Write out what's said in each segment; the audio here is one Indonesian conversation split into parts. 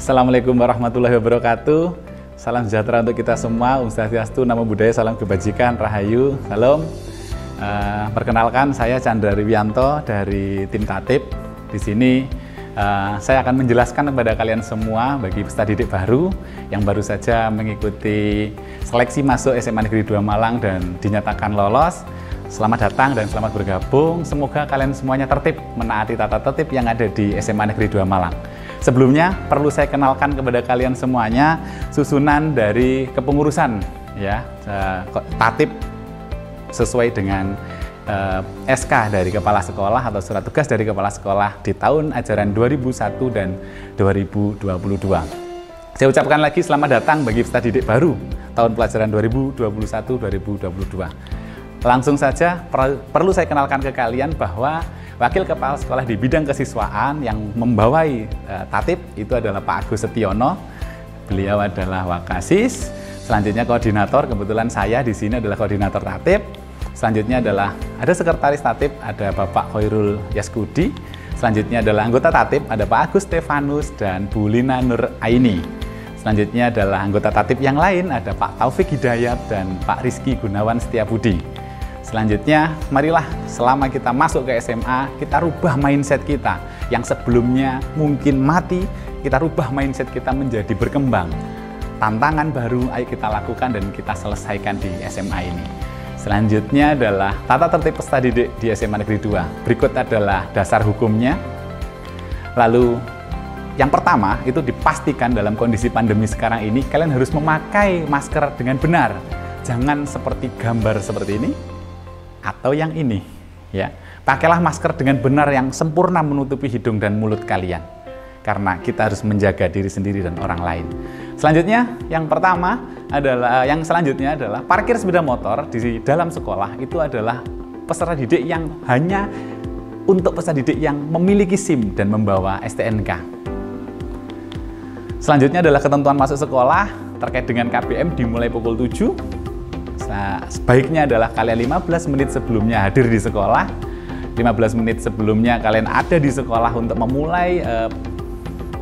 Assalamualaikum warahmatullahi wabarakatuh. Salam sejahtera untuk kita semua. Om Swastiastu, Namo Buddhaya, salam kebajikan, Rahayu, Salam. Perkenalkan, saya Chandra Riwianto dari tim Tatib. Di sini saya akan menjelaskan kepada kalian semua bagi peserta didik baru yang baru saja mengikuti seleksi masuk SMA Negeri 2 Malang dan dinyatakan lolos. Selamat datang dan selamat bergabung. Semoga kalian semuanya tertib menaati tata tertib yang ada di SMA Negeri 2 Malang. Sebelumnya perlu saya kenalkan kepada kalian semuanya susunan dari kepengurusan ya Tatib sesuai dengan SK dari Kepala Sekolah atau Surat Tugas dari Kepala Sekolah di tahun ajaran 2001 dan 2022. Saya ucapkan lagi selamat datang bagi peserta didik baru tahun pelajaran 2021-2022. Langsung saja perlu saya kenalkan ke kalian bahwa Wakil Kepala Sekolah di bidang kesiswaan yang membawai Tatib itu adalah Pak Agus Setiono. Beliau adalah Wakasis. Selanjutnya koordinator, kebetulan saya di sini adalah koordinator Tatib. Selanjutnya adalah ada sekretaris Tatib, ada Bapak Khairul Yaskudi. Selanjutnya adalah anggota Tatib, ada Pak Agus Stefanus dan Bu Lina Nur Aini. Selanjutnya adalah anggota Tatib yang lain, ada Pak Taufik Hidayat dan Pak Rizky Gunawan Setiabudi. Selanjutnya, marilah selama kita masuk ke SMA, kita rubah mindset kita yang sebelumnya mungkin mati, kita rubah mindset kita menjadi berkembang. Tantangan baru ayo kita lakukan dan kita selesaikan di SMA ini. Selanjutnya adalah tata tertib peserta didik di SMA Negeri 2. Berikut adalah dasar hukumnya. Lalu yang pertama itu dipastikan dalam kondisi pandemi sekarang ini kalian harus memakai masker dengan benar. Jangan seperti gambar seperti ini atau yang ini ya. Pakailah masker dengan benar yang sempurna menutupi hidung dan mulut kalian. Karena kita harus menjaga diri sendiri dan orang lain. Selanjutnya, yang selanjutnya adalah parkir sepeda motor di dalam sekolah itu adalah peserta didik yang hanya untuk peserta didik yang memiliki SIM dan membawa STNK. Selanjutnya adalah ketentuan masuk sekolah terkait dengan KBM dimulai pukul 7. Sebaiknya adalah kalian 15 menit sebelumnya hadir di sekolah. 15 menit sebelumnya kalian ada di sekolah untuk memulai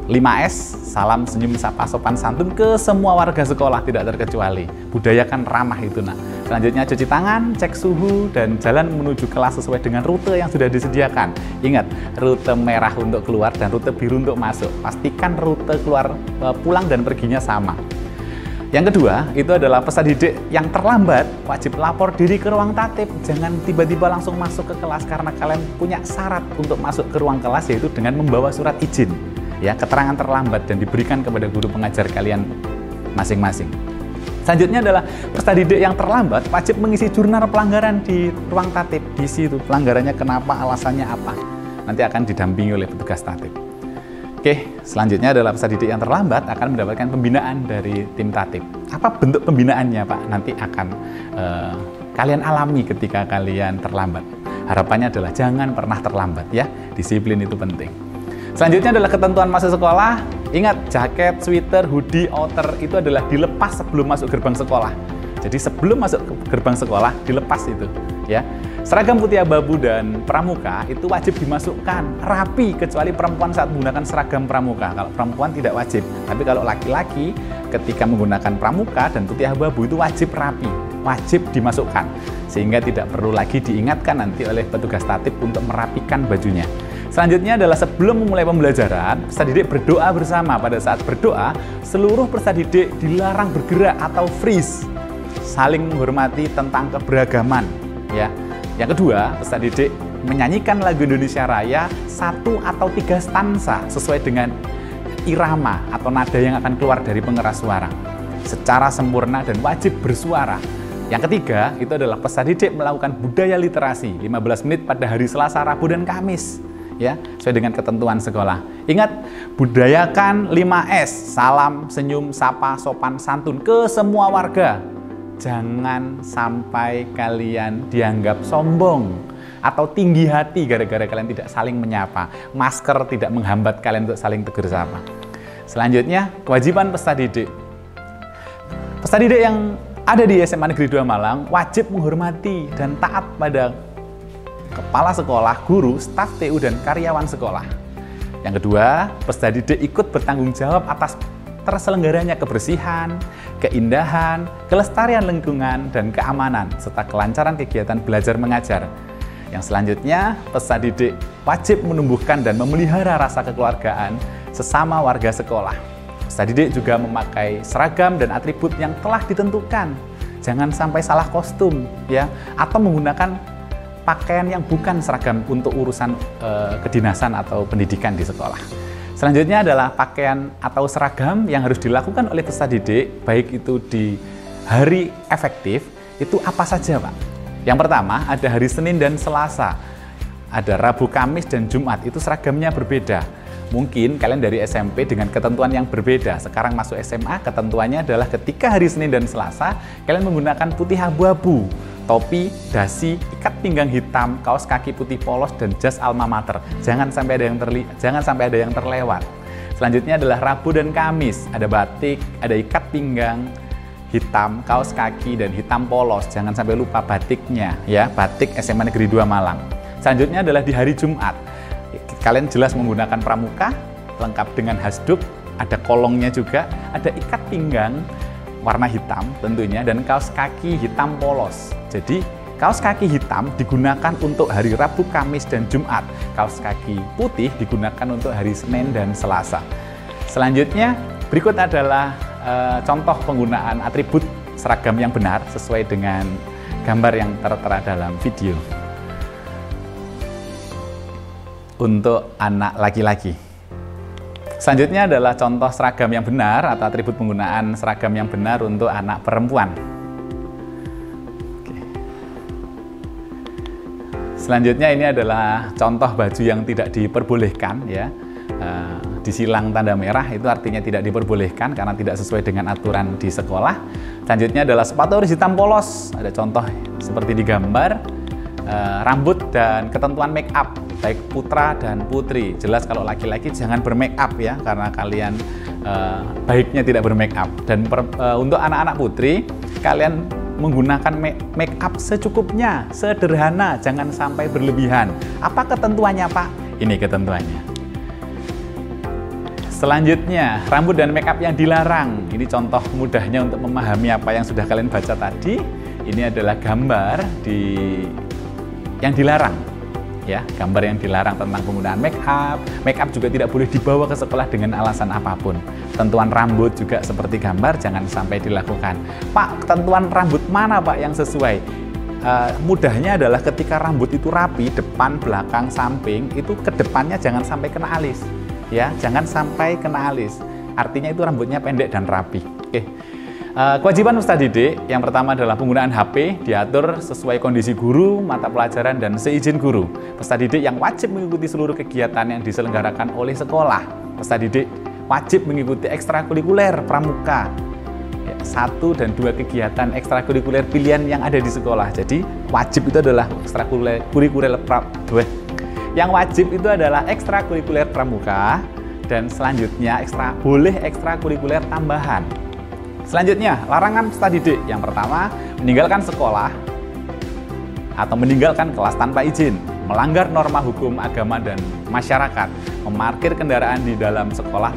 5S, salam, senyum, sapa, sopan, santun ke semua warga sekolah tidak terkecuali. Budayakan ramah itu nak. Selanjutnya cuci tangan, cek suhu, dan jalan menuju kelas sesuai dengan rute yang sudah disediakan. Ingat, rute merah untuk keluar dan rute biru untuk masuk. Pastikan rute pulang dan perginya sama. Yang kedua, itu adalah peserta didik yang terlambat wajib lapor diri ke ruang tatib. Jangan tiba-tiba langsung masuk ke kelas karena kalian punya syarat untuk masuk ke ruang kelas yaitu dengan membawa surat izin. Ya, keterangan terlambat dan diberikan kepada guru pengajar kalian masing-masing. Selanjutnya adalah peserta didik yang terlambat wajib mengisi jurnal pelanggaran di ruang tatib. Isi itu pelanggarannya kenapa, alasannya apa. Nanti akan didampingi oleh petugas tatib. Oke, selanjutnya adalah peserta didik yang terlambat akan mendapatkan pembinaan dari tim Tatib. Apa bentuk pembinaannya, Pak? Nanti akan kalian alami ketika kalian terlambat. Harapannya adalah jangan pernah terlambat ya. Disiplin itu penting. Selanjutnya adalah ketentuan masuk sekolah. Ingat, jaket, sweater, hoodie, outer itu adalah dilepas sebelum masuk gerbang sekolah. Jadi sebelum masuk ke gerbang sekolah dilepas itu ya. Seragam putih abu-abu dan pramuka itu wajib dimasukkan rapi kecuali perempuan saat menggunakan seragam pramuka. Kalau perempuan tidak wajib, tapi kalau laki-laki ketika menggunakan pramuka dan putih abu-abu itu wajib rapi, wajib dimasukkan sehingga tidak perlu lagi diingatkan nanti oleh petugas tatib untuk merapikan bajunya. Selanjutnya adalah sebelum memulai pembelajaran, peserta didik berdoa bersama. Pada saat berdoa, seluruh peserta didik dilarang bergerak atau freeze, saling menghormati tentang keberagaman ya. Yang kedua, peserta didik menyanyikan lagu Indonesia Raya 1 atau 3 stansa sesuai dengan irama atau nada yang akan keluar dari pengeras suara secara sempurna dan wajib bersuara. Yang ketiga, itu adalah peserta didik melakukan budaya literasi 15 menit pada hari Selasa, Rabu, dan Kamis ya, sesuai dengan ketentuan sekolah. Ingat, budayakan 5S, salam, senyum, sapa, sopan, santun ke semua warga. Jangan sampai kalian dianggap sombong atau tinggi hati gara-gara kalian tidak saling menyapa. Masker tidak menghambat kalian untuk saling tegur sapa. Selanjutnya, kewajiban peserta didik. Peserta didik yang ada di SMA Negeri 2 Malang wajib menghormati dan taat pada kepala sekolah, guru, staf TU, dan karyawan sekolah. Yang kedua, peserta didik ikut bertanggung jawab atas terselenggaranya kebersihan, keindahan, kelestarian lingkungan, dan keamanan, serta kelancaran kegiatan belajar mengajar. Yang selanjutnya, peserta didik wajib menumbuhkan dan memelihara rasa kekeluargaan sesama warga sekolah. Peserta didik juga memakai seragam dan atribut yang telah ditentukan. Jangan sampai salah kostum, ya, atau menggunakan pakaian yang bukan seragam untuk urusan kedinasan atau pendidikan di sekolah. Selanjutnya adalah pakaian atau seragam yang harus dilakukan oleh peserta didik, baik itu di hari efektif, itu apa saja, Pak? Yang pertama, ada hari Senin dan Selasa, ada Rabu, Kamis, dan Jumat, itu seragamnya berbeda. Mungkin kalian dari SMP dengan ketentuan yang berbeda. Sekarang masuk SMA, ketentuannya adalah ketika hari Senin dan Selasa, kalian menggunakan putih abu-abu, topi, dasi, ikat pinggang hitam, kaos kaki putih polos, dan jas alma mater. Jangan sampai ada yang terlewat. Selanjutnya adalah Rabu dan Kamis, ada batik, ada ikat pinggang hitam, kaos kaki, dan hitam polos. Jangan sampai lupa batiknya, ya, batik SMA Negeri 2 Malang. Selanjutnya adalah di hari Jumat. Kalian jelas menggunakan pramuka, lengkap dengan hasduk, ada kolongnya juga, ada ikat pinggang warna hitam tentunya, dan kaos kaki hitam polos. Jadi, kaos kaki hitam digunakan untuk hari Rabu, Kamis, dan Jumat. Kaos kaki putih digunakan untuk hari Senin dan Selasa. Selanjutnya, berikut adalah contoh penggunaan atribut seragam yang benar sesuai dengan gambar yang tertera dalam video. Untuk anak laki-laki. Selanjutnya adalah contoh seragam yang benar atau atribut penggunaan seragam yang benar untuk anak perempuan. Oke. Selanjutnya ini adalah contoh baju yang tidak diperbolehkan, ya. Disilang tanda merah itu artinya tidak diperbolehkan karena tidak sesuai dengan aturan di sekolah. Selanjutnya adalah sepatu harus hitam polos. Ada contoh seperti di gambar. Rambut dan ketentuan make up baik putra dan putri. Jelas kalau laki-laki jangan bermake up, ya, karena kalian baiknya tidak bermake up. Dan untuk anak-anak putri, kalian menggunakan make up secukupnya, sederhana, jangan sampai berlebihan. Apa ketentuannya, Pak? Ini ketentuannya. Selanjutnya, rambut dan make up yang dilarang. Ini contoh mudahnya untuk memahami apa yang sudah kalian baca tadi. Ini adalah gambar yang dilarang, ya, gambar yang dilarang tentang penggunaan make up. Make up juga tidak boleh dibawa ke sekolah dengan alasan apapun. Tentuan rambut juga seperti gambar, jangan sampai dilakukan. Pak, ketentuan rambut mana, Pak, yang sesuai? Mudahnya adalah ketika rambut itu rapi, depan, belakang, samping, itu ke depannya jangan sampai kena alis, ya, jangan sampai kena alis. Artinya itu rambutnya pendek dan rapi. Oke. Kewajiban peserta didik yang pertama adalah penggunaan HP diatur sesuai kondisi guru, mata pelajaran, dan seizin guru. Peserta didik yang wajib mengikuti seluruh kegiatan yang diselenggarakan oleh sekolah. Peserta didik wajib mengikuti ekstrakurikuler pramuka. 1 dan 2 kegiatan ekstrakurikuler pilihan yang ada di sekolah. Jadi wajib itu adalah ekstrakurikuler pramuka, dan selanjutnya boleh ekstrakurikuler tambahan. Selanjutnya, larangan peserta didik. Yang pertama, meninggalkan sekolah atau meninggalkan kelas tanpa izin, melanggar norma hukum agama dan masyarakat, memarkir kendaraan di dalam sekolah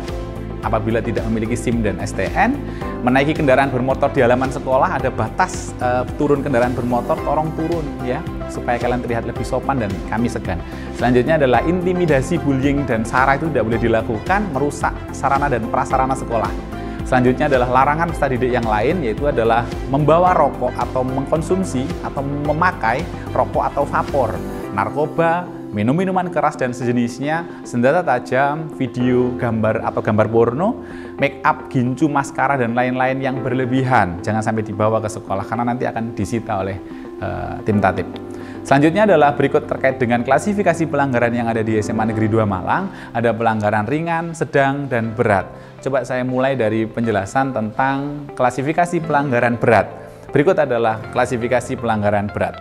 apabila tidak memiliki SIM dan STN, menaiki kendaraan bermotor di halaman sekolah, ada batas turun kendaraan bermotor, tolong turun, ya, supaya kalian terlihat lebih sopan dan kami segan. Selanjutnya adalah intimidasi, bullying, dan sara itu tidak boleh dilakukan, merusak sarana dan prasarana sekolah. Selanjutnya adalah larangan peserta didik yang lain, yaitu adalah membawa rokok atau mengkonsumsi atau memakai rokok atau vapor, narkoba, minum-minuman keras dan sejenisnya, senjata tajam, video, gambar atau gambar porno, make up, gincu, maskara, dan lain-lain yang berlebihan. Jangan sampai dibawa ke sekolah karena nanti akan disita oleh tim tatib. Selanjutnya adalah berikut terkait dengan klasifikasi pelanggaran yang ada di SMA Negeri 2 Malang. Ada pelanggaran ringan, sedang, dan berat. Coba saya mulai dari penjelasan tentang klasifikasi pelanggaran berat. Berikut adalah klasifikasi pelanggaran berat.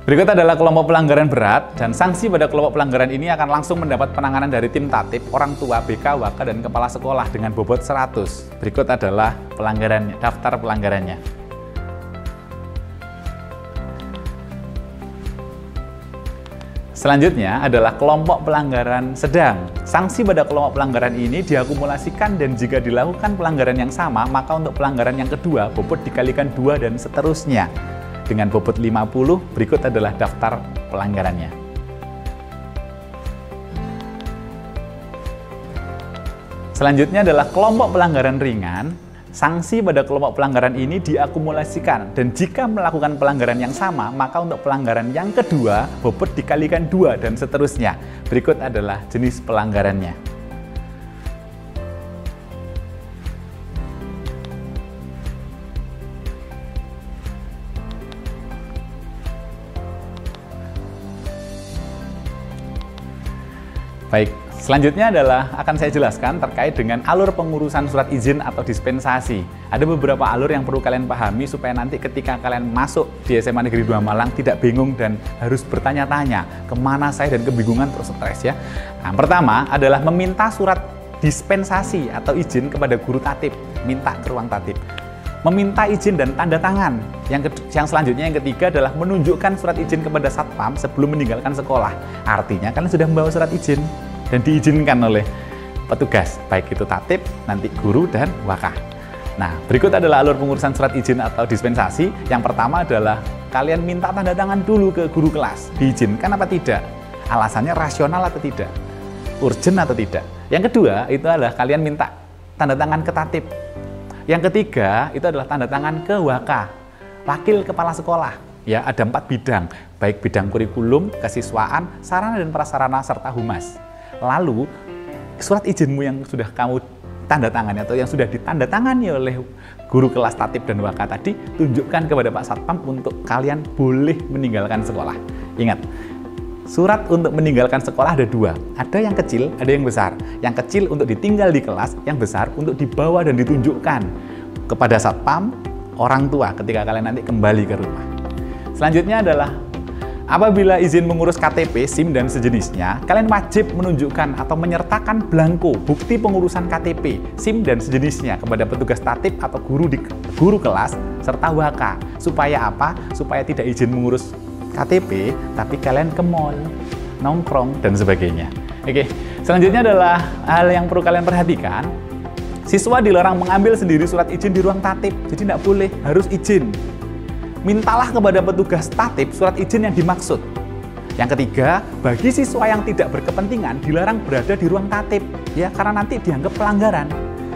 Berikut adalah kelompok pelanggaran berat, dan sanksi pada kelompok pelanggaran ini akan langsung mendapat penanganan dari tim tatib, orang tua, BK, WK, dan kepala sekolah dengan bobot 100. Berikut adalah pelanggarannya, daftar pelanggarannya. Selanjutnya adalah kelompok pelanggaran sedang. Sanksi pada kelompok pelanggaran ini diakumulasikan dan jika dilakukan pelanggaran yang sama, maka untuk pelanggaran yang kedua, bobot dikalikan 2 dan seterusnya. Dengan bobot 50, berikut adalah daftar pelanggarannya. Selanjutnya adalah kelompok pelanggaran ringan. Sanksi pada kelompok pelanggaran ini diakumulasikan dan jika melakukan pelanggaran yang sama, maka untuk pelanggaran yang kedua, bobot dikalikan 2 dan seterusnya. Berikut adalah jenis pelanggarannya. Baik. Selanjutnya adalah akan saya jelaskan terkait dengan alur pengurusan surat izin atau dispensasi. Ada beberapa alur yang perlu kalian pahami supaya nanti ketika kalian masuk di SMA Negeri 2 Malang tidak bingung dan harus bertanya-tanya kemana saya dan kebingungan terus stres ya. Nah, pertama adalah meminta surat dispensasi atau izin kepada guru tatib, minta ke ruang tatib. Meminta izin dan tanda tangan. Yang selanjutnya yang ketiga adalah menunjukkan surat izin kepada satpam sebelum meninggalkan sekolah. Artinya kalian sudah membawa surat izin dan diizinkan oleh petugas, baik itu tatib, nanti guru, dan wakah. Nah, berikut adalah alur pengurusan surat izin atau dispensasi. Yang pertama adalah kalian minta tanda tangan dulu ke guru kelas. Diizinkan apa tidak? Alasannya rasional atau tidak? Urgent atau tidak? Yang kedua, itu adalah kalian minta tanda tangan ke tatib. Yang ketiga, itu adalah tanda tangan ke wakah, wakil kepala sekolah. Ya, ada 4 bidang, baik bidang kurikulum, kesiswaan, sarana dan prasarana, serta humas. Lalu, surat izinmu yang sudah kamu tanda tangani atau yang sudah ditandatangani oleh guru kelas tatib dan wakah tadi, tunjukkan kepada Pak Satpam untuk kalian boleh meninggalkan sekolah. Ingat, surat untuk meninggalkan sekolah ada 2. Ada yang kecil, ada yang besar. Yang kecil untuk ditinggal di kelas, yang besar untuk dibawa dan ditunjukkan kepada Satpam, orang tua ketika kalian nanti kembali ke rumah. Selanjutnya adalah apabila izin mengurus KTP, SIM, dan sejenisnya, kalian wajib menunjukkan atau menyertakan belangko bukti pengurusan KTP, SIM, dan sejenisnya kepada petugas tatib atau guru kelas serta wakah. Supaya apa? Supaya tidak izin mengurus KTP, tapi kalian ke mall, nongkrong, dan sebagainya. Oke, selanjutnya adalah hal yang perlu kalian perhatikan. Siswa dilarang mengambil sendiri surat izin di ruang tatib, jadi tidak boleh, harus izin. Mintalah kepada petugas tatib surat izin yang dimaksud. Yang ketiga, bagi siswa yang tidak berkepentingan dilarang berada di ruang tatib, ya, karena nanti dianggap pelanggaran.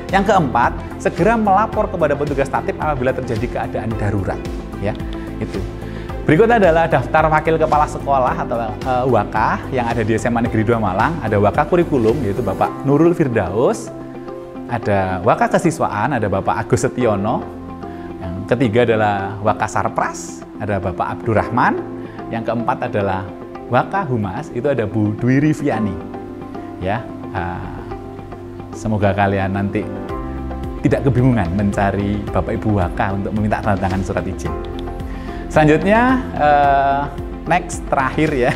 Yang keempat, segera melapor kepada petugas tatib apabila terjadi keadaan darurat, ya, itu. Berikut adalah daftar wakil kepala sekolah atau wakah yang ada di SMA Negeri 2 Malang. Ada wakah kurikulum, yaitu Bapak Nurul Firdaus. Ada wakah kesiswaan, ada Bapak Agus Setiono. Yang ketiga adalah wakah sarpras, ada Bapak Abdurrahman. Yang keempat adalah wakah humas, itu ada Bu Dwi Riviani. Ya, semoga kalian nanti tidak kebingungan mencari Bapak Ibu wakah untuk meminta tanda tangan surat izin. Selanjutnya, next, terakhir ya.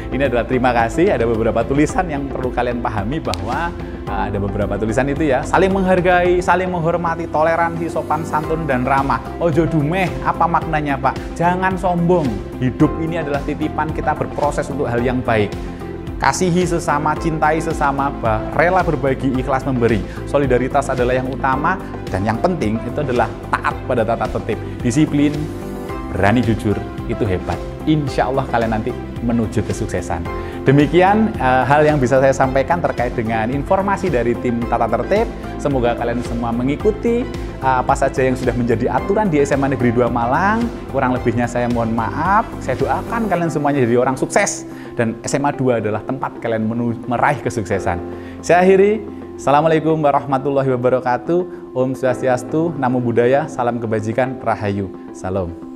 Ini adalah terima kasih, ada beberapa tulisan yang perlu kalian pahami bahwa ada beberapa tulisan itu ya, saling menghargai, saling menghormati, toleransi, sopan santun, dan ramah. Ojo dumeh, apa maknanya Pak? Jangan sombong, hidup ini adalah titipan, kita berproses untuk hal yang baik. Kasihi sesama, cintai sesama, rela berbagi, ikhlas memberi. Solidaritas adalah yang utama, dan yang penting itu adalah taat pada tata tertib. Disiplin, berani jujur, itu hebat. Insya Allah kalian nanti menuju kesuksesan. Demikian hal yang bisa saya sampaikan terkait dengan informasi dari tim tata tertib. Semoga kalian semua mengikuti apa saja yang sudah menjadi aturan di SMA Negeri 2 Malang. Kurang lebihnya saya mohon maaf. Saya doakan kalian semuanya jadi orang sukses. Dan SMA 2 adalah tempat kalian meraih kesuksesan. Saya akhiri. Assalamualaikum warahmatullahi wabarakatuh. Om Swastiastu, Namo Buddhaya, salam kebajikan, Rahayu. Salam.